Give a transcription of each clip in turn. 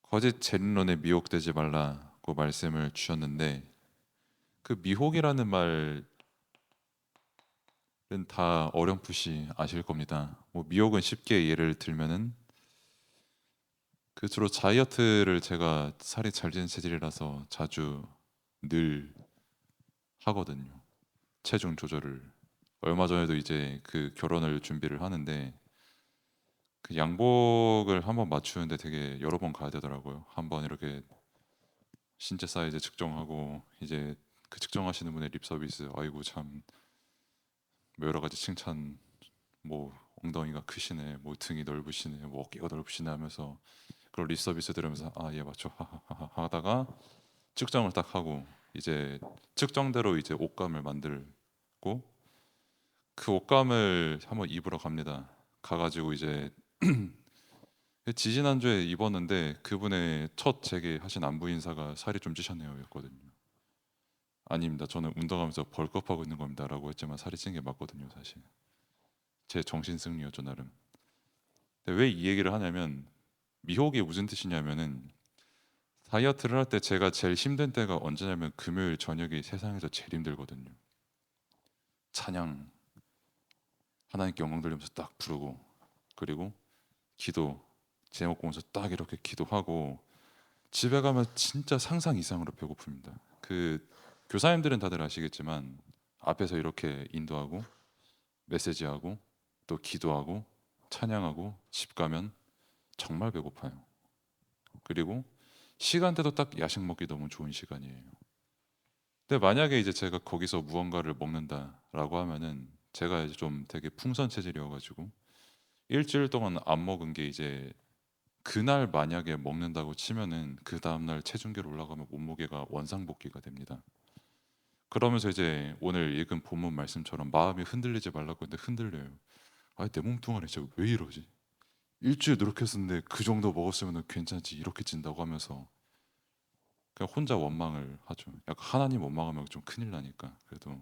거짓 재림론에 미혹되지 말라고 말씀을 주셨는데, 그 미혹이라는 말은 다 어렴풋이 아실 겁니다. 뭐 미혹은 쉽게 예를 들면은 그 주로 다이어트를 제가 살이 잘 찌는 체질이라서 자주 늘 하거든요. 체중 조절을. 얼마 전에도 이제 그 결혼을 준비를 하는데 그 양복을 한번 맞추는데 되게 여러 번 가야 되더라고요. 한번 이렇게 신체 사이즈 측정하고 이제 그 측정하시는 분의 립 서비스, 아이고 참 뭐 여러 가지 칭찬, 뭐 엉덩이가 크시네, 뭐 등이 넓으시네, 뭐 어깨가 넓으시네 하면서 그걸 립 서비스 들으면서 아 예 맞죠 하하하 하다가 측정을 딱 하고 이제 측정대로 이제 옷감을 만들고 그 옷감을 한번 입으러 갑니다. 가가지고 이제 지지난주에 입었는데 그분의 첫 재개하신 안부 인사가 살이 좀 찌셨네요 였거든요. 아닙니다. 저는 운동하면서 벌크업하고 있는 겁니다라고 했지만 살이 찐 게 맞거든요, 사실. 제 정신 승리였죠, 나름. 근데 왜 이 얘기를 하냐면 미혹이 무슨 뜻이냐면은 다이어트를 할 때 제가 제일 힘든 때가 언제냐면 금요일 저녁이 세상에서 제일 힘들거든요. 찬양 하나님께 영광 돌리면서 딱 부르고 그리고 기도 제목 보면서 딱 이렇게 기도하고 집에 가면 진짜 상상 이상으로 배고픕니다. 그 교사님들은 다들 아시겠지만 앞에서 이렇게 인도하고 메시지하고 또 기도하고 찬양하고 집 가면 정말 배고파요. 그리고 시간대도 딱 야식 먹기 너무 좋은 시간이에요. 근데 만약에 이제 제가 거기서 무언가를 먹는다라고 하면은 제가 이제 좀 되게 풍선 체질이어가지고 일주일 동안 안 먹은 게 이제 그날 만약에 먹는다고 치면은 그 다음날 체중계로 올라가면 몸무게가 원상복귀가 됩니다. 그러면서 이제 오늘 읽은 본문 말씀처럼 마음이 흔들리지 말라고 했는데 흔들려요. 아, 내 몸뚱아리 진짜 왜 이러지? 일주일 노력했었는데 그 정도 먹었으면 괜찮지 이렇게 찐다고 하면서 그냥 혼자 원망을 하죠. 약간 하나님 원망하면 좀 큰일 나니까 그래도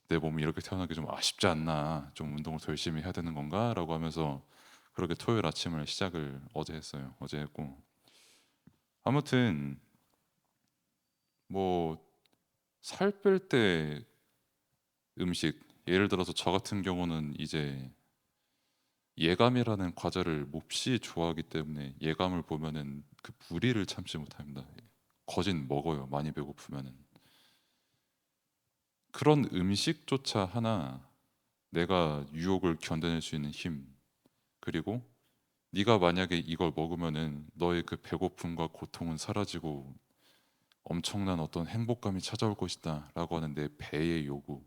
내 몸이 이렇게 태어나기 좀 아쉽지 않나, 좀 운동을 더 열심히 해야 되는 건가라고 하면서 그렇게 토요일 아침을 시작을 어제 했어요. 어제 했고 아무튼 뭐 살 뺄 때 음식, 예를 들어서 저 같은 경우는 이제 예감이라는 과자를 몹시 좋아하기 때문에 예감을 보면은 그 무리를 참지 못합니다. 거진 먹어요. 많이 배고프면은. 그런 음식조차 하나 내가 유혹을 견뎌낼 수 있는 힘, 그리고 네가 만약에 이걸 먹으면은 너의 그 배고픔과 고통은 사라지고 엄청난 어떤 행복감이 찾아올 것이다라고 하는 내 배의 요구,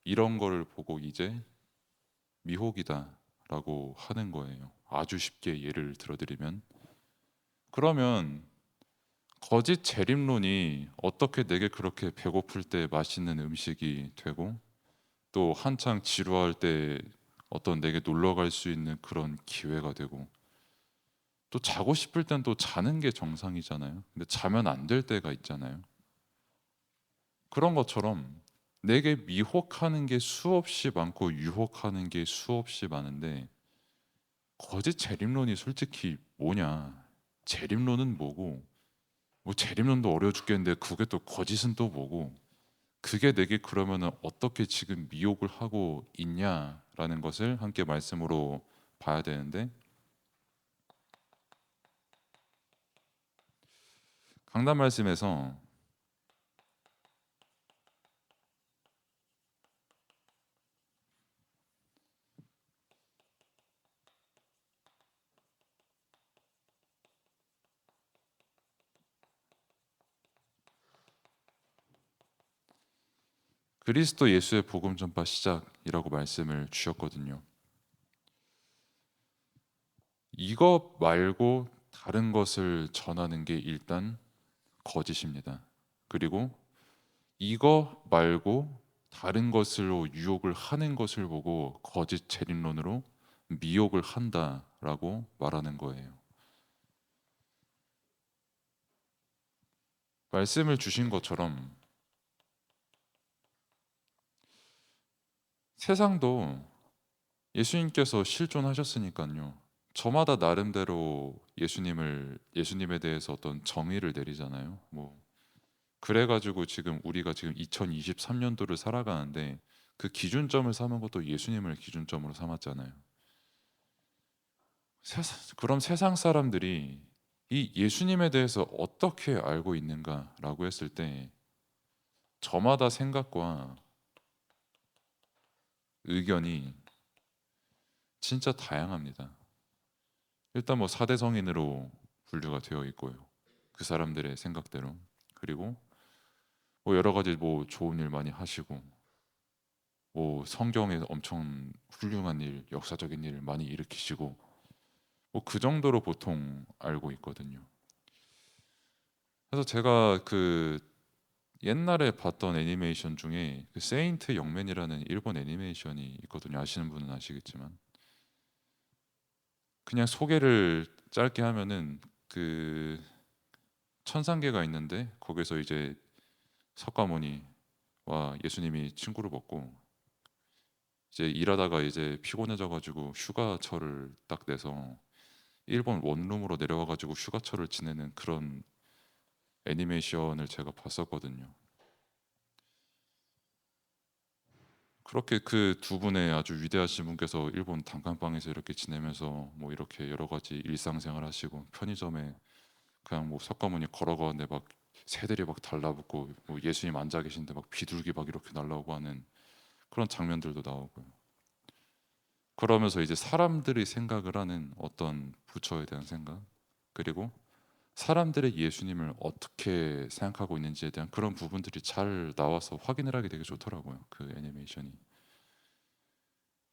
이런 거를 보고 이제 미혹이다라고 하는 거예요. 아주 쉽게 예를 들어드리면 그러면 거짓 재림론이 어떻게 내게 그렇게 배고플 때 맛있는 음식이 되고 또 한창 지루할 때 어떤 내게 놀러 갈 수 있는 그런 기회가 되고 또 자고 싶을 땐 또 자는 게 정상이잖아요. 근데 자면 안 될 때가 있잖아요. 그런 것처럼 내게 미혹하는 게 수없이 많고 유혹하는 게 수없이 많은데 거짓 재림론이 솔직히 뭐냐? 재림론은 뭐고 뭐 재림론도 어려워 죽겠는데 그게 또 거짓은 또 뭐고 그게 내게 그러면은 어떻게 지금 미혹을 하고 있냐라는 것을 함께 말씀으로 봐야 되는데 강단 말씀에서 그리스도 예수의 복음 전파 시작이라고 말씀을 주셨거든요. 이것 말고 다른 것을 전하는 게 일단 거짓입니다. 그리고 이거 말고 다른 것으로 유혹을 하는 것을 보고 거짓 재림론으로 미혹을 한다라고 말하는 거예요. 말씀을 주신 것처럼 세상도 예수님께서 실존하셨으니까요. 저마다 나름대로 예수님에 대해서 어떤 정의를 내리잖아요. 뭐 그래가지고 지금 우리가 지금 2023년도를 살아가는데 그 기준점을 삼은 것도 예수님을 기준점으로 삼았잖아요. 그럼 세상 사람들이 이 예수님에 대해서 어떻게 알고 있는가라고 했을 때 저마다 생각과 의견이 진짜 다양합니다. 일단 뭐 사대 성인으로 분류가 되어 있고요. 그 사람들의 생각대로. 그리고 뭐 여러 가지 뭐 좋은 일 많이 하시고 뭐 성경에 엄청 훌륭한 일, 역사적인 일 많이 일으키시고 뭐 그 정도로 보통 알고 있거든요. 그래서 제가 그 옛날에 봤던 애니메이션 중에 그 세인트 영맨이라는 일본 애니메이션이 있거든요. 아시는 분은 아시겠지만 그냥 소개를 짧게 하면은 그 천상계가 있는데 거기서 이제 석가모니와 예수님이 친구를 먹고 이제 일하다가 이제 피곤해져가지고 휴가철을 딱 내서 일본 원룸으로 내려와가지고 휴가철을 지내는 그런 애니메이션을 제가 봤었거든요. 그렇게 그 두 분의 아주 위대하신 분께서 일본 단칸방에서 이렇게 지내면서 뭐 이렇게 여러 가지 일상생활 하시고 편의점에 그냥 뭐 석가모니 걸어가는데 막 새들이 막 달라붙고 뭐 예수님 앉아 계신데 막 비둘기 막 이렇게 날라오고 하는 그런 장면들도 나오고요. 그러면서 이제 사람들이 생각을 하는 어떤 부처에 대한 생각 그리고 사람들의 예수님을 어떻게 생각하고 있는지에 대한 그런 부분들이 잘 나와서 확인을 하기 되게 좋더라고요. 그 애니메이션이.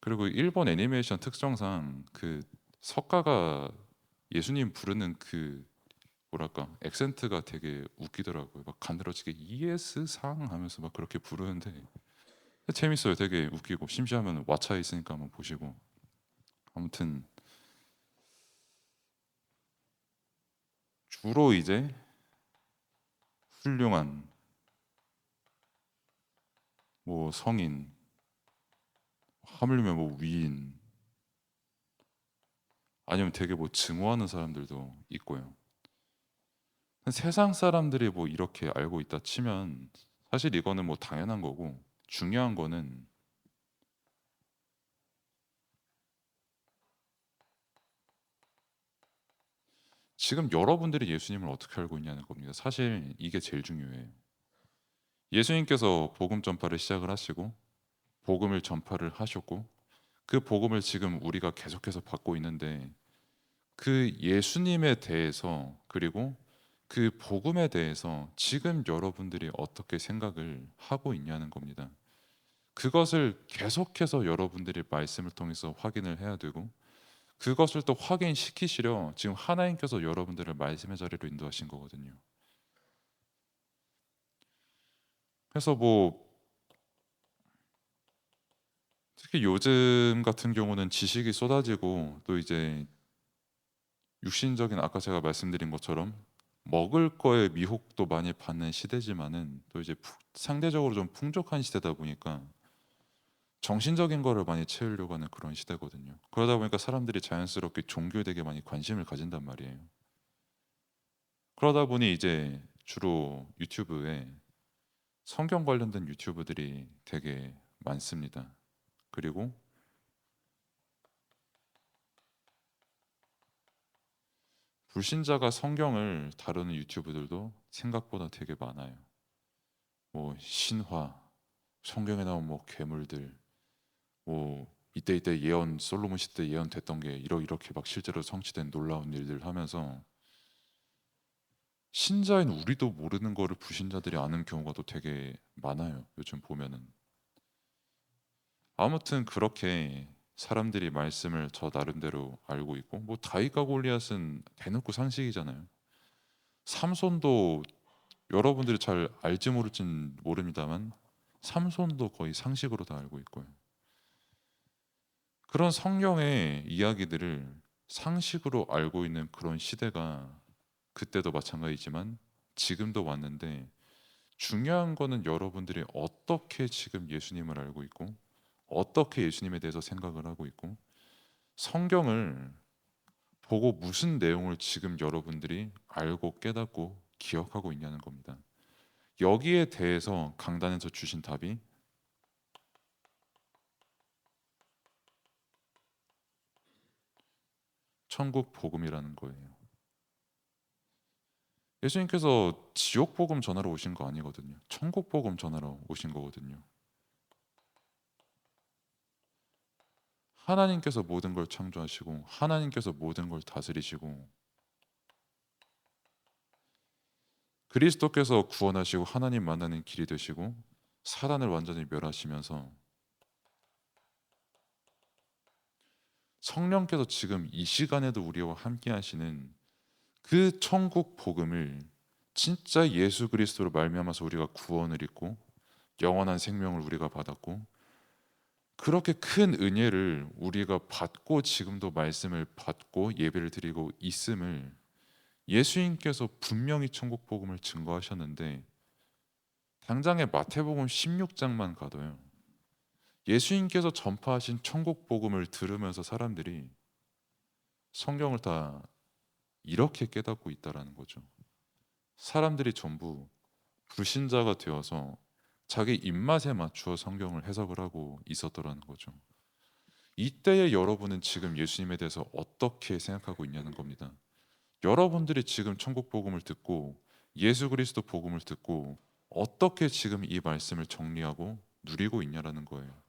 그리고 일본 애니메이션 특성상 그 석가가 예수님 부르는 그 뭐랄까 액센트가 되게 웃기더라고요. 막 가늘어지게 이에스상 하면서 막 그렇게 부르는데 재밌어요. 되게 웃기고 심지어면 왓챠에 있으니까 한번 보시고 아무튼 주로 이제 훌륭한 뭐 성인 하물며 뭐 위인 아니면 되게 뭐 증오하는 사람들도 있고요. 세상 사람들이 뭐 이렇게 알고 있다 치면 사실 이거는 뭐 당연한 거고 중요한 거는 지금 여러분들이 예수님을 어떻게 알고 있냐는 겁니다. 사실 이게 제일 중요해요. 예수님께서 복음 전파를 시작을 하시고 복음을 전파를 하셨고 그 복음을 지금 우리가 계속해서 받고 있는데 그 예수님에 대해서 그리고 그 복음에 대해서 지금 여러분들이 어떻게 생각을 하고 있냐는 겁니다. 그것을 계속해서 여러분들이 말씀을 통해서 확인을 해야 되고 그것을 또 확인시키시려 지금 하나님께서 여러분들을 말씀의 자리로 인도하신 거거든요. 그래서 뭐 특히 요즘 같은 경우는 지식이 쏟아지고 또 이제 육신적인 아까 제가 말씀드린 것처럼 먹을 거에 미혹도 많이 받는 시대지만은 또 이제 상대적으로 좀 풍족한 시대다 보니까 정신적인 거를 많이 채우려고 하는 그런 시대거든요. 그러다 보니까 사람들이 자연스럽게 종교에 되게 많이 관심을 가진단 말이에요. 그러다 보니 이제 주로 유튜브에 성경 관련된 유튜브들이 되게 많습니다. 그리고 불신자가 성경을 다루는 유튜브들도 생각보다 되게 많아요. 뭐 신화, 성경에 나온 뭐 괴물들, 뭐 이때 예언 솔로몬 시대 예언됐던 게 이렇게 막 실제로 성취된 놀라운 일들 하면서 신자인 우리도 모르는 거를 불신자들이 아는 경우가 또 되게 많아요. 요즘 보면은. 아무튼 그렇게 사람들이 말씀을 저 나름대로 알고 있고 뭐 다윗과 골리앗은 대놓고 상식이잖아요. 삼손도 여러분들이 잘 알지 모를진 모릅니다만 삼손도 거의 상식으로 다 알고 있고요. 그런 성경의 이야기들을 상식으로 알고 있는 그런 시대가 그때도 마찬가지지만 지금도 왔는데 중요한 거는 여러분들이 어떻게 지금 예수님을 알고 있고 어떻게 예수님에 대해서 생각을 하고 있고 성경을 보고 무슨 내용을 지금 여러분들이 알고 깨닫고 기억하고 있냐는 겁니다. 여기에 대해서 강단에서 주신 답이 천국 복음이라는 거예요. 예수님께서 지옥 복음 전하러 오신 거 아니거든요. 천국 복음 전하러 오신 거거든요. 하나님께서 모든 걸 창조하시고 하나님께서 모든 걸 다스리시고 그리스도께서 구원하시고 하나님 만나는 길이 되시고 사단을 완전히 멸하시면서 성령께서 지금 이 시간에도 우리와 함께 하시는 그 천국 복음을 진짜 예수 그리스도로 말미암아서 우리가 구원을 얻고 영원한 생명을 우리가 받았고 그렇게 큰 은혜를 우리가 받고 지금도 말씀을 받고 예배를 드리고 있음을 예수님께서 분명히 천국 복음을 증거하셨는데 당장에 마태복음 16장만 가도요. 예수님께서 전파하신 천국 복음을 들으면서 사람들이 성경을 다 이렇게 깨닫고 있다라는 거죠. 사람들이 전부 불신자가 되어서 자기 입맛에 맞추어 성경을 해석을 하고 있었더라는 거죠. 이때의 여러분은 지금 예수님에 대해서 어떻게 생각하고 있냐는 겁니다. 여러분들이 지금 천국 복음을 듣고 예수 그리스도 복음을 듣고 어떻게 지금 이 말씀을 정리하고 누리고 있냐라는 거예요.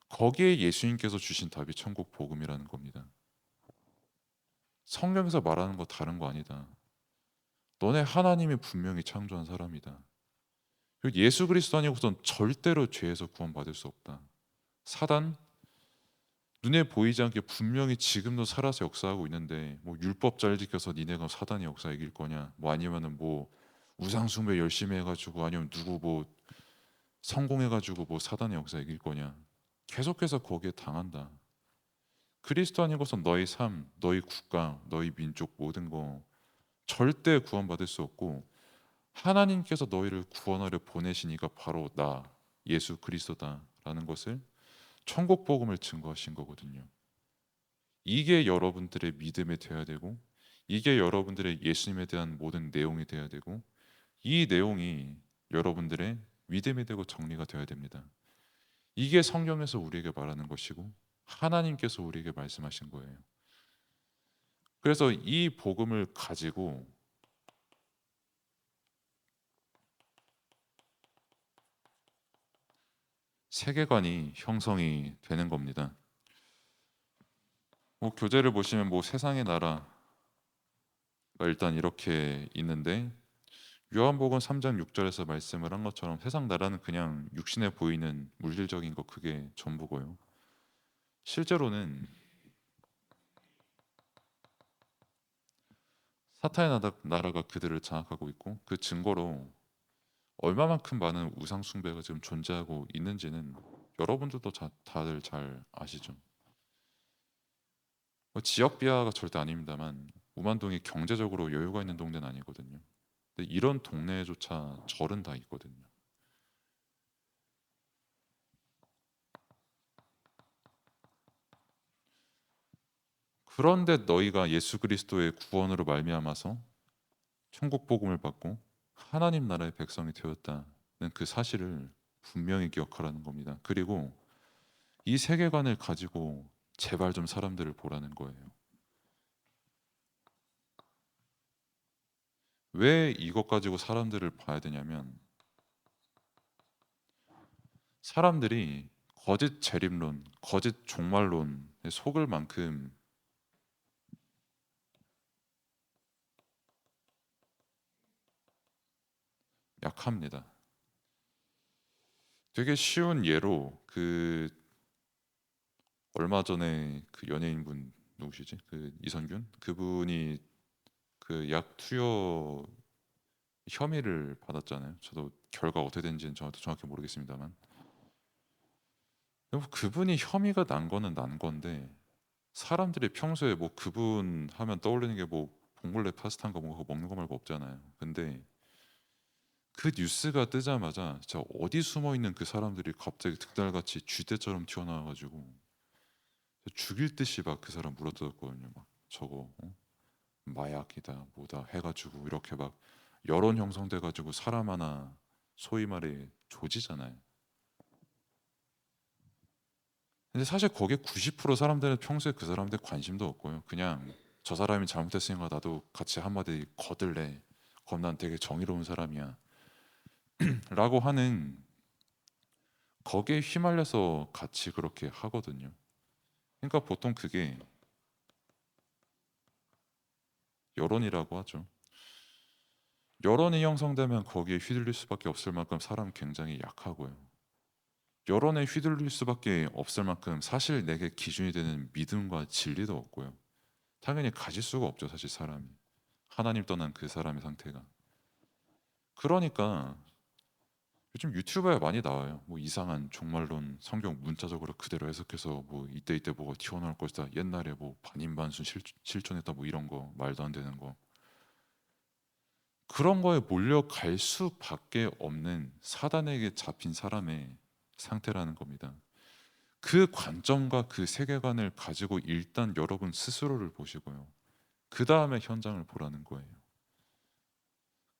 거기에 예수님께서 주신 답이 천국 복음이라는 겁니다. 성경에서 말하는 거 다른 거 아니다. 너네 하나님이 분명히 창조한 사람이다. 그리고 예수 그리스도 아니고선 절대로 죄에서 구원받을 수 없다. 사단 눈에 보이지 않게 분명히 지금도 살아서 역사하고 있는데 뭐 율법 잘 지켜서 니네가 사단의 역사 이길 거냐? 뭐 아니면은 뭐 우상 숭배 열심히 해가지고 아니면 누구 뭐 성공해가지고 뭐 사단의 역사 이길 거냐? 계속해서 거기에 당한다. 그리스도 아니고선 너희 삶, 너희 국가, 너희 민족 모든 거 절대 구원받을 수 없고 하나님께서 너희를 구원하려 보내시니까 바로 나 예수 그리스도다라는 것을 천국 복음을 증거하신 거거든요. 이게 여러분들의 믿음이 되어야 되고 이게 여러분들의 예수님에 대한 모든 내용이 되어야 되고 이 내용이 여러분들의 믿음이 되고 정리가 되어야 됩니다. 이게 성경에서 우리에게 말하는 것이고 하나님께서 우리에게 말씀하신 거예요. 그래서 이 복음을 가지고 세계관이 형성이 되는 겁니다. 뭐 교재를 보시면 뭐 세상의 나라가 일단 이렇게 있는데 요한복음 3장 6절에서 말씀을 한 것처럼 세상 나라는 그냥 육신에 보이는 물질적인 거 그게 전부고요. 실제로는 사탄의 나라가 그들을 장악하고 있고 그 증거로 얼마만큼 많은 우상 숭배가 지금 존재하고 있는지는 여러분들도 다들 잘 아시죠. 뭐 지역 비하가 절대 아닙니다만 우만동이 경제적으로 여유가 있는 동네는 아니거든요. 근데 이런 동네에조차 절은 다 있거든요. 그런데 너희가 예수 그리스도의 구원으로 말미암아서 천국 복음을 받고 하나님 나라의 백성이 되었다는 그 사실을 분명히 기억하라는 겁니다. 그리고 이 세계관을 가지고 제발 좀 사람들을 보라는 거예요. 왜 이것 가지고 사람들을 봐야 되냐면 사람들이 거짓 재림론, 거짓 종말론에 속을 만큼 약합니다. 되게 쉬운 예로 그 얼마 전에 그 연예인분 누구시지? 그 이선균 그분이 그 약 투여 혐의를 받았잖아요. 저도 결과 어떻게 된지는 저도 정확히 모르겠습니다만 뭐 그분이 혐의가 난 거는 난 건데 사람들이 평소에 뭐 그분 하면 떠올리는 게 뭐 봉골레 파스타인가 뭐 그거 먹는 거 말고 없잖아요. 근데 그 뉴스가 뜨자마자 진짜 어디 숨어 있는 그 사람들이 갑자기 득달같이 쥐떼처럼 튀어나와가지고 죽일 듯이 막 그 사람 물어뜯었거든요. 막 저거 마약이다 뭐다 해가지고 이렇게 막 여론 형성돼가지고 사람 하나 소위 말해 조지잖아요. 근데 사실 거기에 90% 사람들은 평소에 그 사람한테 관심도 없고요. 그냥 저 사람이 잘못했으니까 나도 같이 한마디 거들래. 그럼 난 되게 정의로운 사람이야. 라고 하는 거기에 휘말려서 같이 그렇게 하거든요. 그러니까 보통 그게 여론이라고 하죠. 여론이 형성되면 거기에 휘둘릴 수밖에 없을 만큼 사람 굉장히 약하고요. 여론에 휘둘릴 수밖에 없을 만큼 사실 내게 기준이 되는 믿음과 진리도 없고요. 당연히 가질 수가 없죠, 사실 사람이. 하나님 떠난 그 사람의 상태가. 그러니까 요즘 유튜브에 많이 나와요. 뭐 이상한 종말론 성경 문자적으로 그대로 해석해서 뭐 이때 뭐가 튀어나올 것이다. 옛날에 뭐 반인반수 실존했다 뭐 이런 거 말도 안 되는 거. 그런 거에 몰려갈 수밖에 없는 사단에게 잡힌 사람의 상태라는 겁니다. 그 관점과 그 세계관을 가지고 일단 여러분 스스로를 보시고요. 그 다음에 현장을 보라는 거예요.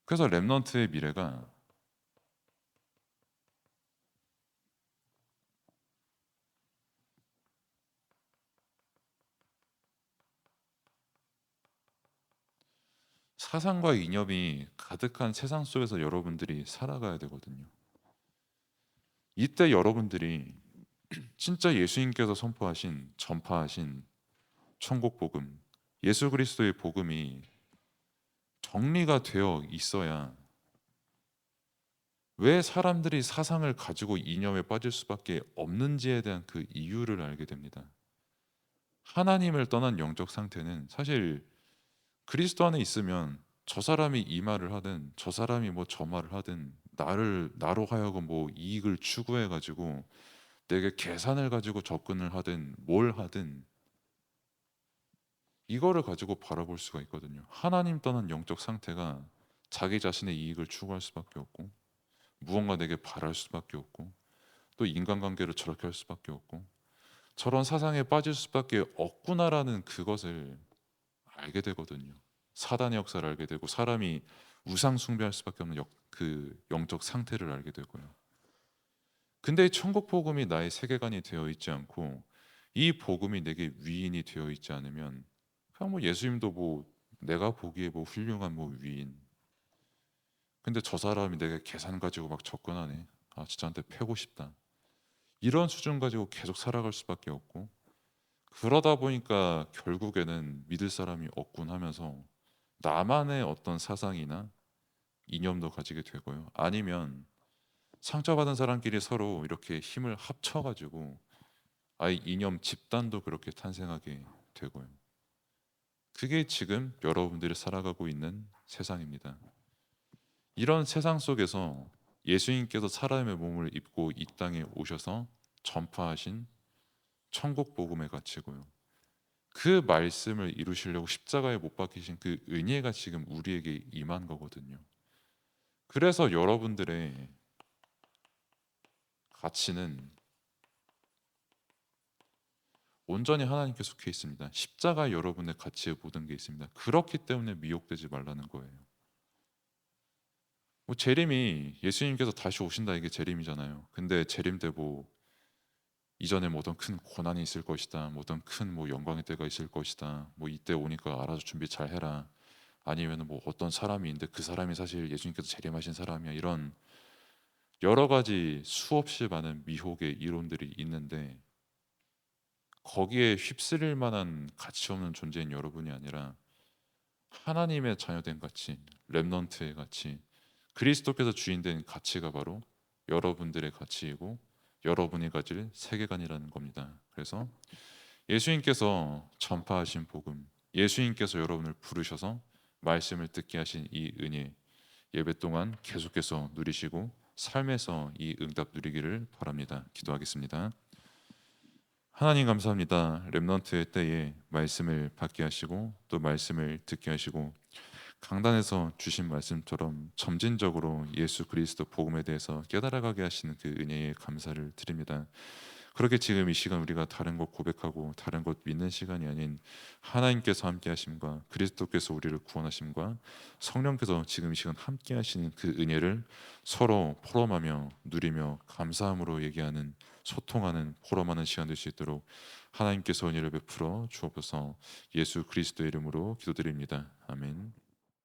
그래서 렘넌트의 미래가 사상과 이념이 가득한 세상 속에서 여러분들이 살아가야 되거든요. 이때 여러분들이 진짜 예수님께서 선포하신 전파하신 천국 복음, 예수 그리스도의 복음이 정리가 되어 있어야 왜 사람들이 사상을 가지고 이념에 빠질 수밖에 없는지에 대한 그 이유를 알게 됩니다. 하나님을 떠난 영적 상태는 사실 그리스도 안에 있으면 저 사람이 이 말을 하든 저 사람이 뭐 저 말을 하든 나로 하여금 뭐 이익을 추구해 가지고 내게 계산을 가지고 접근을 하든 뭘 하든 이거를 가지고 바라볼 수가 있거든요. 하나님 떠난 영적 상태가 자기 자신의 이익을 추구할 수밖에 없고 무언가 내게 바랄 수밖에 없고 또 인간관계를 저렇게 할 수밖에 없고 저런 사상에 빠질 수밖에 없구나라는 그것을 알게 되거든요. 사단의 역사를 알게 되고 사람이 우상 숭배할 수밖에 없는 그 영적 상태를 알게 되고요. 근데 천국 복음이 나의 세계관이 되어 있지 않고 이 복음이 내게 위인이 되어 있지 않으면 그냥 뭐 예수님도 뭐 내가 보기에 뭐 훌륭한 뭐 위인. 근데 저 사람이 내게 계산 가지고 막 접근하네. 아 진짜 한테 패고 싶다. 이런 수준 가지고 계속 살아갈 수밖에 없고 그러다 보니까 결국에는 믿을 사람이 없군 하면서 나만의 어떤 사상이나 이념도 가지게 되고요. 아니면 상처받은 사람끼리 서로 이렇게 힘을 합쳐가지고 아예 이념 집단도 그렇게 탄생하게 되고요. 그게 지금 여러분들이 살아가고 있는 세상입니다. 이런 세상 속에서 예수님께서 사람의 몸을 입고 이 땅에 오셔서 전파하신 천국 복음의 가치고요. 그 말씀을 이루시려고 십자가에 못 박히신 그 은혜가 지금 우리에게 임한 거거든요. 그래서 여러분들의 가치는 온전히 하나님께 속해 있습니다. 십자가 여러분의 가치의 모든 게 있습니다. 그렇기 때문에 미혹되지 말라는 거예요. 뭐 재림이 예수님께서 다시 오신다 이게 재림이잖아요. 근데 재림 때 뭐 이전에 뭐 어떤 큰 고난이 있을 것이다. 뭐 어떤 큰 뭐 영광의 때가 있을 것이다. 뭐 이때 오니까 알아서 준비 잘 해라. 아니면 뭐 어떤 사람이 있는데 그 사람이 사실 예수님께서 재림하신 사람이야. 이런 여러 가지 수없이 많은 미혹의 이론들이 있는데 거기에 휩쓸릴 만한 가치 없는 존재인 여러분이 아니라 하나님의 자녀된 가치, 렘넌트의 가치, 그리스도께서 주인된 가치가 바로 여러분들의 가치이고 여러분이 가질 세계관이라는 겁니다. 그래서 예수님께서 전파하신 복음, 예수님께서 여러분을 부르셔서 말씀을 듣게 하신 이 은혜, 예배 동안 계속해서 누리시고 삶에서 이 응답 누리기를 바랍니다. 기도하겠습니다. 하나님 감사합니다. 렘넌트의 때에 말씀을 받게 하시고 또 말씀을 듣게 하시고 강단에서 주신 말씀처럼 점진적으로 예수 그리스도 복음에 대해서 깨달아가게 하시는 그 은혜에 감사를 드립니다. 그렇게 지금 이 시간 우리가 다른 것 고백하고 다른 것 믿는 시간이 아닌 하나님께서 함께 하심과 그리스도께서 우리를 구원하심과 성령께서 지금 이 시간 함께 하시는 그 은혜를 서로 포럼하며 누리며 감사함으로 얘기하는 소통하는 포럼하는 시간 될 수 있도록 하나님께서 은혜를 베풀어 주옵소서. 예수 그리스도의 이름으로 기도드립니다. 아멘.